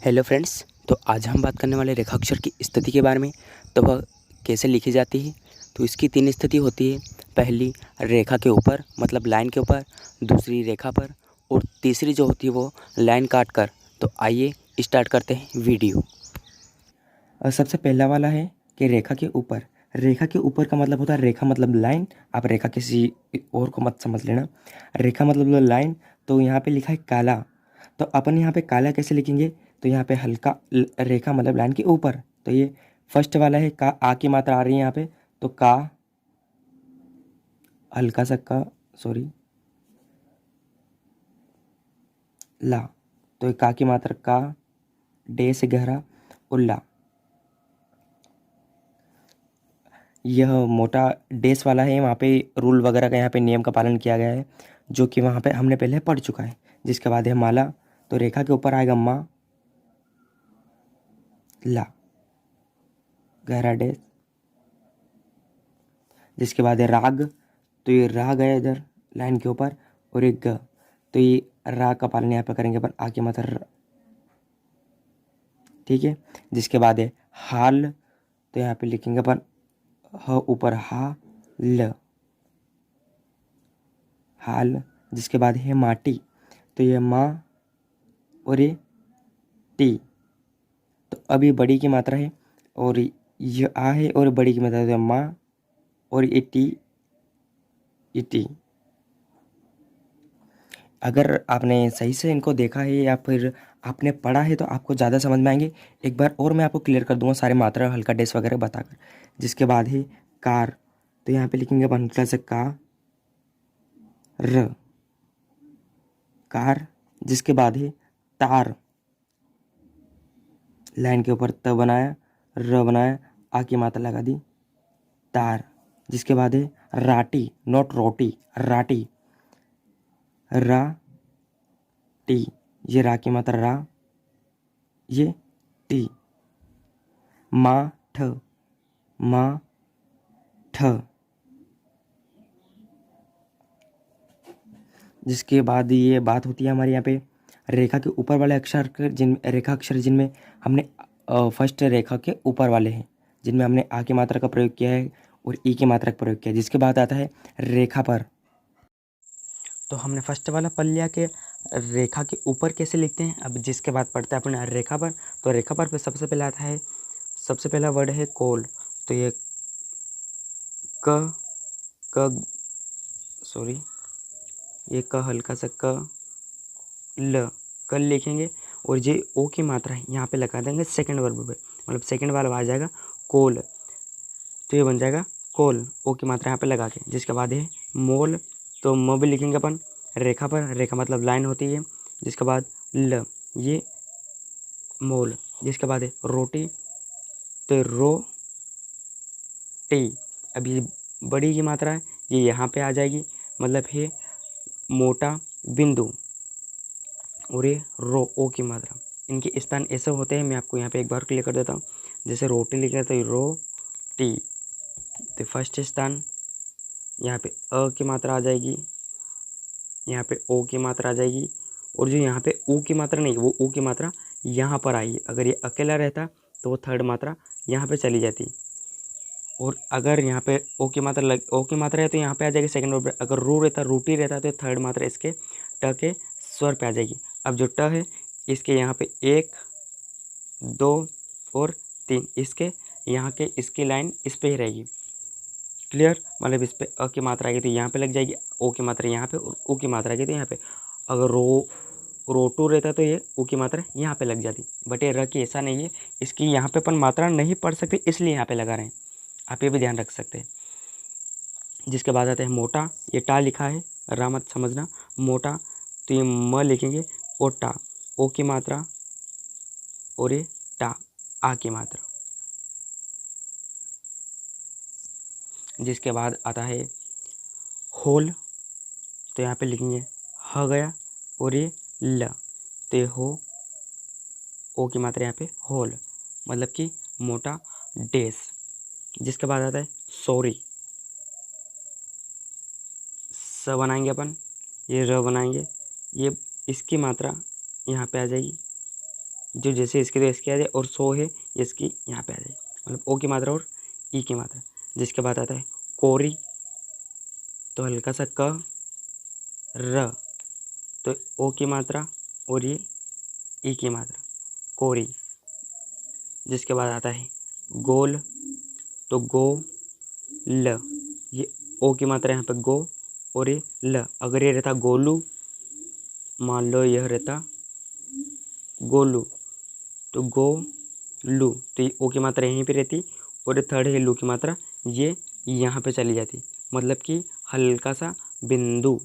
Hello friends. तो आज हम बात करने वाले रेखाक्षर की स्थिति के बारे में। तो वह कैसे लिखी जाती है। तो इसकी तीन स्थिति होती है। पहली रेखा के ऊपर मतलब लाइन के ऊपर, दूसरी रेखा पर और तीसरी जो होती है वो लाइन काट कर। तो आइए स्टार्ट करते हैं वीडियो। सबसे पहला वाला है कि रेखा के ऊपर। रेखा के ऊपर का मतलब होता है, रेखा मतलब लाइन। आप रेखा किसी और को मत समझ लेना, रेखा मतलब लाइन। तो यहाँ पे लिखा है काला। तो अपन यहाँ पे काला कैसे लिखेंगे? तो यहाँ पे हल्का रेखा मतलब लाइन के ऊपर। तो ये फर्स्ट वाला है का, आ की मात्रा आ रही है यहाँ पे। तो का, हल्का सा का, सॉरी, ला। तो ये का की मात्रा का, डे से गहरा, उल्ला। यह मोटा डेस वाला है, वहाँ पे रूल वगैरह का, यहाँ पे नियम का पालन किया गया है, जो कि वहाँ पे हमने पहले पढ़ चुका है। जिसके बाद है माला। तो रेखा के ऊपर आएगा मा, ला, गहरा डेस। जिसके बाद है राग। तो ये राग है इधर लाइन के ऊपर, और एक ग। तो ये राग का पालन यहाँ पे करेंगे अपन, आ की मात्रा र। ठीक है। जिसके बाद है हाल। तो यहाँ पे लिखेंगे अपन ह ऊपर हा, ल, हाल। जिसके बाद है माटी। तो ये माँ और ये टी। तो अब ये बड़ी की मात्रा है और ये आ है, और बड़ी की मात्रा है माँ और ये टी, ये टी। अगर आपने सही से इनको देखा है या फिर आपने पढ़ा है तो आपको ज़्यादा समझ में आएंगे। एक बार और मैं आपको क्लियर कर दूंगा सारे मात्रा हल्का डेस वगैरह बताकर। जिसके बाद है कार। तो यहाँ पे लिखेंगे अपन हल्का से का, र, कार। जिसके बाद है तार। लाइन के ऊपर त बनाया, र बनाया, आ की मात्रा लगा दी, तार। जिसके बाद है राटी, नॉट रोटी, राटी, रा, टी। ये रा की मात्रा रा, ये टी। मा, ठ, मा, ठ। जिसके बाद ये बात होती है हमारे यहाँ पे रेखा के ऊपर वाले अक्षर जिन रेखा अक्षर जिनमें हमने फर्स्ट रेखा के ऊपर वाले हैं, जिनमें हमने आ की मात्रा का प्रयोग किया है और ई की मात्रा का प्रयोग किया है। जिसके बाद आता है रेखा पर। तो हमने फर्स्ट वाला पढ़ लिया कि रेखा के ऊपर कैसे लिखते हैं। अब जिसके बाद पढ़ते हैं अपने रेखा पर। तो रेखा पर सबसे पहले आता है, सबसे पहला वर्ड है कोल। तो ये क, क, सॉरी, ये क हल्का सा क, ल, कल लिखेंगे। और ये ओ की मात्रा है यहाँ पे लगा देंगे सेकंड वर्ब पे, मतलब सेकंड वाला आ जाएगा कोल। तो ये बन जाएगा कोल, ओ की मात्रा यहाँ पे लगा के। जिसके बाद है मोल। तो म भी लिखेंगे अपन रेखा पर, रेखा मतलब लाइन होती है। जिसके बाद ल, ये मोल। जिसके बाद है रोटी। तो रो, टी। अब ये बड़ी की मात्रा है, ये यहाँ पे आ जाएगी, मतलब है मोटा बिंदु। और ये रो, ओ की मात्रा। इनके स्थान ऐसे होते हैं, मैं आपको यहाँ पे एक बार क्लियर कर देता हूँ। जैसे रोटी लिखा तो रो, टी। तो फर्स्ट स्थान यहाँ पे अ की मात्रा आ जाएगी, यहाँ पे ओ की मात्रा आ जाएगी। और जो यहाँ पे ऊ की मात्रा नहीं, वो ऊ की मात्रा यहाँ पर आएगी। अगर ये अकेला रहता तो वो थर्ड मात्रा यहाँ पे चली जाती। और अगर यहाँ पे ओ की मात्रा ओ की मात्रा है तो यहाँ पे आ जाएगी सेकंड वर्ड पे। अगर रू रहता, रूटी रहता तो थर्ड मात्रा इसके ट के स्वर पे आ जाएगी। अब जो ट है इसके यहाँ पे 1, 2 और 3, इसके यहाँ के इसकी लाइन इस पे ही रहेगी। क्लियर? मतलब इस पे अ की मात्रा आएगी तो यहाँ पे लग जाएगी, ओ की मात्रा यहाँ पे, और ऊ की मात्रा आएगी तो यहाँ पे। अगर रोटू रहता तो ये ऊ की मात्रा यहाँ पे लग जाती। बट ये र की ऐसा नहीं है, इसकी यहाँ पे अपन मात्रा नहीं पढ़ सकते इसलिए यहाँ पे लगा रहे हैं। आप ये भी ध्यान रख सकते हैं। जिसके बाद आता है मोटा। ये टा लिखा है, रा मत समझना, मोटा। तो ये म लिखेंगे और टा, ओ की मात्रा और ये टा, आ की मात्रा। जिसके बाद आता है होल। तो यहाँ पे लिखेंगे ह गया और ये ल। तो ये हो, ओ की मात्रा यहाँ पे होल, मतलब कि मोटा डेस। जिसके बाद आता है सॉरी। स बनाएंगे अपन, ये र बनाएंगे, ये इसकी मात्रा यहाँ पे आ जाएगी, जो जैसे इसके तो इसके आ जाए, और सो है इसकी यहाँ पे आ जाए, मतलब ओ की मात्रा और ई की मात्रा। जिसके बाद आता है कोरी, तो हल्का सा क र, तो ओ की मात्रा और ये ई की मात्रा, कोरी। जिसके बाद आता है गोल, तो गो ल, ये ओ की मात्रा यहाँ पे गो और ये ल। अगर ये रहता गोलू, मान लो यह रहता गोलू, तो गो लू, तो ये ओ की मात्रा यहीं पे रहती, और ये थर्ड है लू की मात्रा, ये यहाँ पे चली जाती, मतलब कि हल्का सा बिंदु,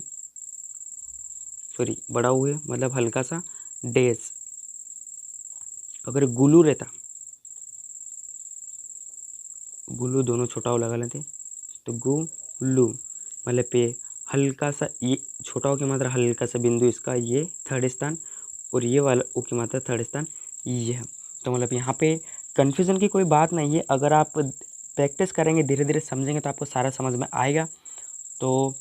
सॉरी बड़ा हुए मतलब हल्का सा डैश। अगर गुलू रहता, गुलू दोनों छोटा हो लगा लेते, तो गुलू मतलब पे हल्का सा, ये छोटा ओ की मात्रा हल्का सा बिंदु इसका ये थर्ड स्थान, और ये वाला ओ की मात्रा थर्ड स्थान ये है। तो मतलब यहाँ पे कन्फ्यूज़न की कोई बात नहीं है, अगर आप प्रैक्टिस करेंगे धीरे धीरे समझेंगे तो आपको सारा समझ में आएगा। तो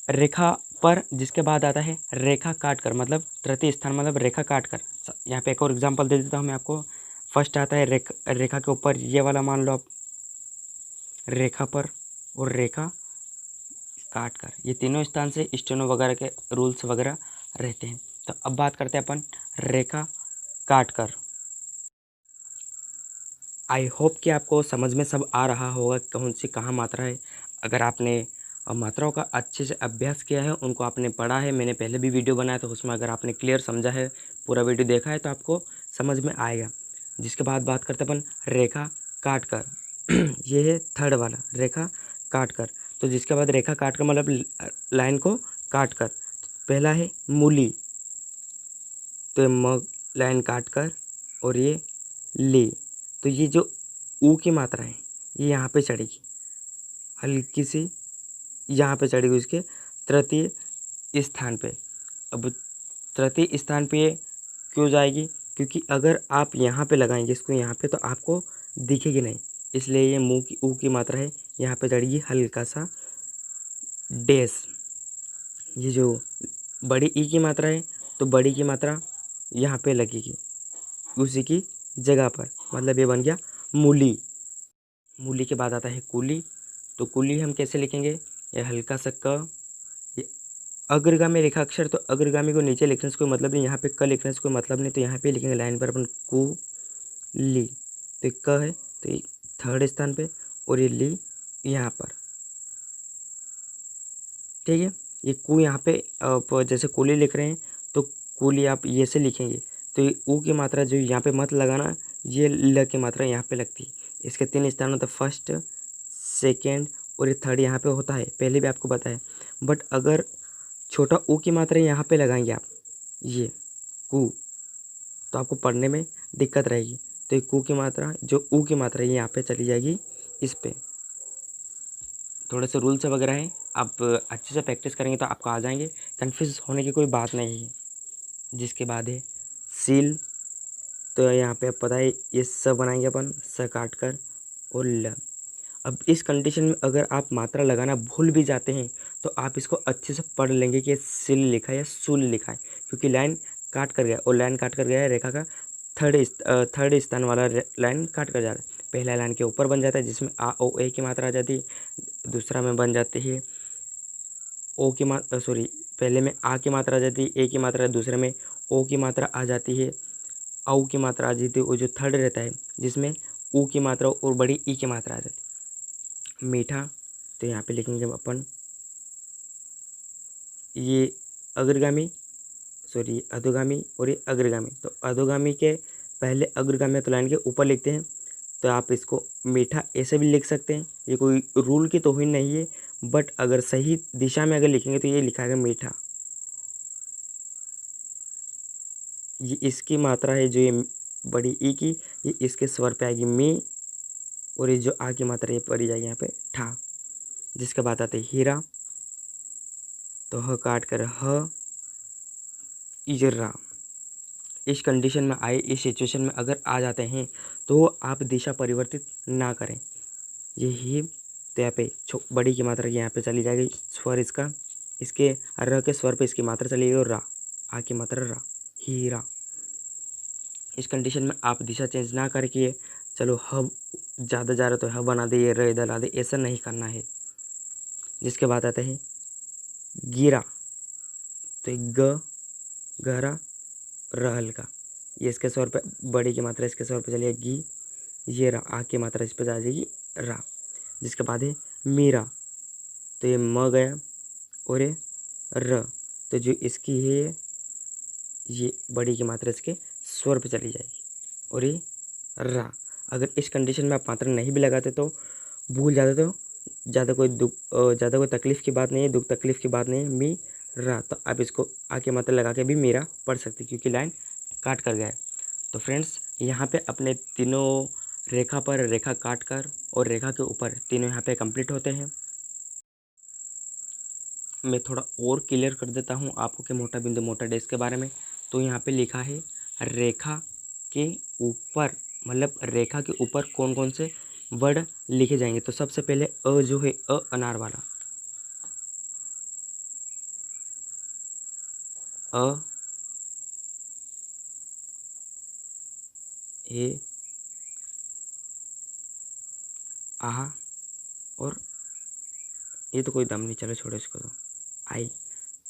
रेखा पर, जिसके बाद आता है रेखा काट कर, मतलब तृतीय स्थान मतलब रेखा काट कर। यहाँ पे एक और एग्जांपल दे देता हूँ मैं आपको। फर्स्ट आता है रेखा के ऊपर ये वाला, मान लो आप रेखा पर और रेखा काट कर, ये तीनों स्थान से स्टेनो वगैरह के रूल्स वगैरह रहते हैं। तो अब बात करते हैं अपन रेखा काट कर। आई होप कि आपको समझ में सब आ रहा होगा कौन सी कहाँ मात्रा है। अगर आपने मात्राओं का अच्छे से अभ्यास किया है, उनको आपने पढ़ा है, मैंने पहले भी वीडियो बनाया था उसमें अगर आपने क्लियर समझा है, पूरा वीडियो देखा है, तो आपको समझ में आएगा। जिसके बाद बात करते अपन रेखा काट कर। ये है थर्ड वाला, रेखा काट कर। तो जिसके बाद रेखा काट कर मतलब लाइन को काट कर, पहला है मूली, तो ये म लाइन काट कर और ये ले, तो ये जो ऊ की मात्रा है ये यहाँ पे चढ़ेगी, हल्की सी यहाँ पे चढ़ेगी उसके तृतीय स्थान पे। अब तृतीय स्थान पे ये क्यों जाएगी, क्योंकि अगर आप यहाँ पे लगाएंगे इसको यहाँ पे तो आपको दिखेगी नहीं, इसलिए ये मुँह की ऊ की मात्रा है यहाँ पे चढ़ेगी हल्का सा डैश। ये जो बड़ी ई की मात्रा है, तो बड़ी की मात्रा यहाँ पे लगेगी उसी की जगह पर, मतलब ये बन गया मूली। मूली के बाद आता है कुली, तो कुली हम कैसे लिखेंगे, ये हल्का सा क, ये अग्रगामी रेखा अक्षर, तो अग्रगामी को नीचे लिखने से कोई मतलब नहीं, यहाँ पे क लिखने से कोई मतलब नहीं, तो यहाँ पे लिखेंगे लाइन पर अपन कु ली। तो क है तो ये थर्ड स्थान पे, और ये ली यहाँ पर, ठीक है। ये कु यहाँ पे आप जैसे कुली लिख रहे हैं तो कुली आप ये से लिखेंगे, तो ये ऊ की मात्रा जो यहाँ पे मत लगाना, ये ल की मात्रा यहाँ पे लगती है। इसके तीन स्थान होता है, फर्स्ट सेकेंड और ये थर्ड यहाँ पे होता है, पहले भी आपको बताया। बट अगर छोटा ऊ की मात्रा यहाँ पे लगाएंगे आप, ये कु, तो आपको पढ़ने में दिक्कत रहेगी। तो ये कु की मात्रा, जो ऊ की मात्रा है यहाँ पे चली जाएगी इस पे। थोड़े से रूल्स वगैरह हैं, आप अच्छे से प्रैक्टिस करेंगे तो आपको आ जाएंगे, कन्फ्यूज़ होने की कोई बात नहीं है। जिसके बाद है सील, तो यहाँ पे आप पता है ये स बनाएंगे अपन, स काट कर और ल। अब इस कंडीशन में अगर आप मात्रा लगाना भूल भी जाते हैं तो आप इसको अच्छे से पढ़ लेंगे कि सिल लिखा है या सुल लिखा है, क्योंकि लाइन काट कर गया, और लाइन काट कर गया है रेखा का थर्ड स्थान वाला लाइन काट कर जा रहा है। पहला लाइन के ऊपर बन जाता है जिसमें आ ओ ए की मात्रा आ जाती है, दूसरा में बन जाती है ओ की मात्रा, सॉरी पहले में आ की मात्रा आ जाती है, ए की मात्रा, दूसरे में ओ की मात्रा आ जाती है, औ की मात्रा आ जाती है, और जो थर्ड रहता है जिसमें ऊ की मात्रा और बड़ी ई की मात्रा आ जाती है। मीठा, तो यहाँ पे लिखेंगे अपन ये अग्रगामी, सॉरी अधोगामी और ये अग्रगामी, तो अधोगामी के पहले अग्रगामी तो लाइन के ऊपर लिखते हैं, तो आप इसको मीठा ऐसे भी लिख सकते हैं, ये कोई रूल की तौहीन नहीं है, बट अगर सही दिशा में अगर लिखेंगे तो ये लिखा है मीठा। ये इसकी मात्रा है जो ये बड़ी ई की, ये इसके स्वर पे आएगी मी, और ये जो आ की मात्रा ये पड़ी जाएगी यहाँ पे ठा। जिसके बाद आते हैं हीरा, तो ह काट कर ह इजरा। इस कंडीशन में आए, इस सिचुएशन में अगर आ जाते हैं तो आप दिशा परिवर्तित ना करें। ये ही, तो यहाँ पे बड़ी की मात्रा की यहाँ पे चली जाएगी, स्वर इसका, इसके र के स्वर पे इसकी मात्रा चली गई, और रा, आ की मात्रा रा, हीरा। इस कंडीशन में आप दिशा चेंज ना करके चलो ह ज़्यादा जा रहा तो ह बना दे, ये र इधर ला दे, ऐसा नहीं करना है। जिसके बाद आता है गिरा, तो ग गहरा र हल्का, ये इसके स्वर पे बड़ी की मात्रा इसके स्वर पे चलिए गी, ये रा, आ की मात्रा इस पे जा जाएगी रा। जिसके बाद है मीरा, तो ये म गया और ये र, तो जो इसकी है ये बड़ी की मात्रा इसके स्वर पे चली जाएगी और ये रा। अगर इस कंडीशन में आप मात्रा नहीं भी लगाते तो भूल जाते तो ज़्यादा कोई तकलीफ़ की बात नहीं है, दुख तकलीफ़ की बात नहीं है। मी रा, तो आप इसको आके मात्रा लगा के भी मीरा पढ़ सकते क्योंकि लाइन काट कर गया है। तो फ्रेंड्स यहाँ पे अपने तीनों रेखा पर रेखा काट कर और रेखा के ऊपर तीनों यहाँ पे कंप्लीट होते हैं। मैं थोड़ा और क्लियर कर देता हूँ आपको कि मोटा बिंदु मोटा डैश के बारे में। तो यहाँ पे लिखा है रेखा के ऊपर, मतलब रेखा के ऊपर कौन कौन से वर्ड लिखे जाएंगे। तो सबसे पहले अ जो है अ अनार वाला, अ ए आहा, और ये तो कोई दम नहीं, चलो छोड़ो इसको, तो आई।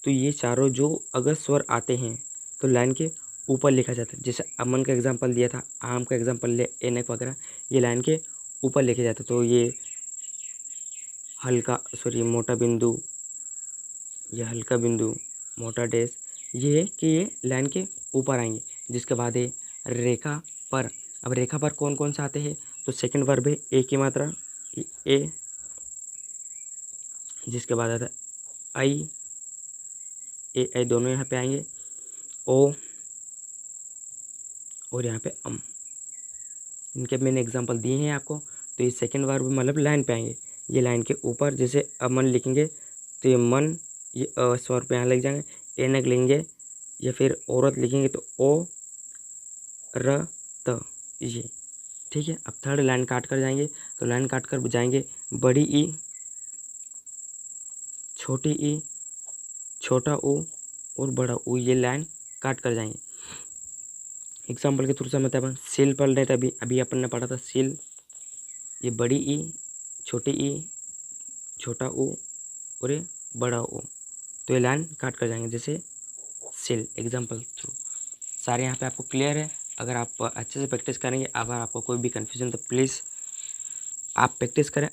तो ये चारों जो अगर स्वर आते हैं तो लाइन के ऊपर लिखा जाता है। जैसे अमन का एग्जांपल दिया था, आम का एग्जांपल ले, एनक वगैरह, ये लाइन के ऊपर लिखे जाते हैं। तो ये हल्का सॉरी मोटा बिंदु, ये हल्का बिंदु, मोटा डैश, ये है कि ये लाइन के ऊपर आएंगे। जिसके बाद है रेखा पर। अब रेखा पर कौन कौन से आते हैं, तो सेकंड वर्ब है ए की मात्रा, ए। जिसके बाद आता है आई, ए आई दोनों यहाँ पे आएंगे, ओ और यहाँ पे अम। इनके मैंने एग्जांपल दिए हैं आपको। तो ये सेकंड वर्ब मतलब लाइन पे आएंगे, ये लाइन के ऊपर। जैसे अमन लिखेंगे तो ये मन, ये स्वर पे यहाँ लग जाएंगे। एनक लिखेंगे या फिर औरत लिखेंगे तो ओ र त, ये ठीक है। अब थर्ड लाइन काट कर जाएंगे, तो लाइन काट कर जाएंगे बड़ी ई, छोटी ई, छोटा ओ और बड़ा ओ, ये लाइन काट कर जाएंगे। एग्जाम्पल के थ्रू समझते हैं। अपन सिल पढ़ रहे थे, अभी अभी अपन ने पढ़ा था सिल, ये बड़ी ई, छोटी ई, छोटा ओ और ये बड़ा ओ, तो ये लाइन काट कर जाएंगे जैसे सिल, एग्जाम्पल थ्रू। सारे यहाँ पे आपको क्लियर है। अगर आप अच्छे से प्रैक्टिस करेंगे, अगर आपको कोई भी कन्फ्यूजन तो प्लीज़ आप प्रैक्टिस करें।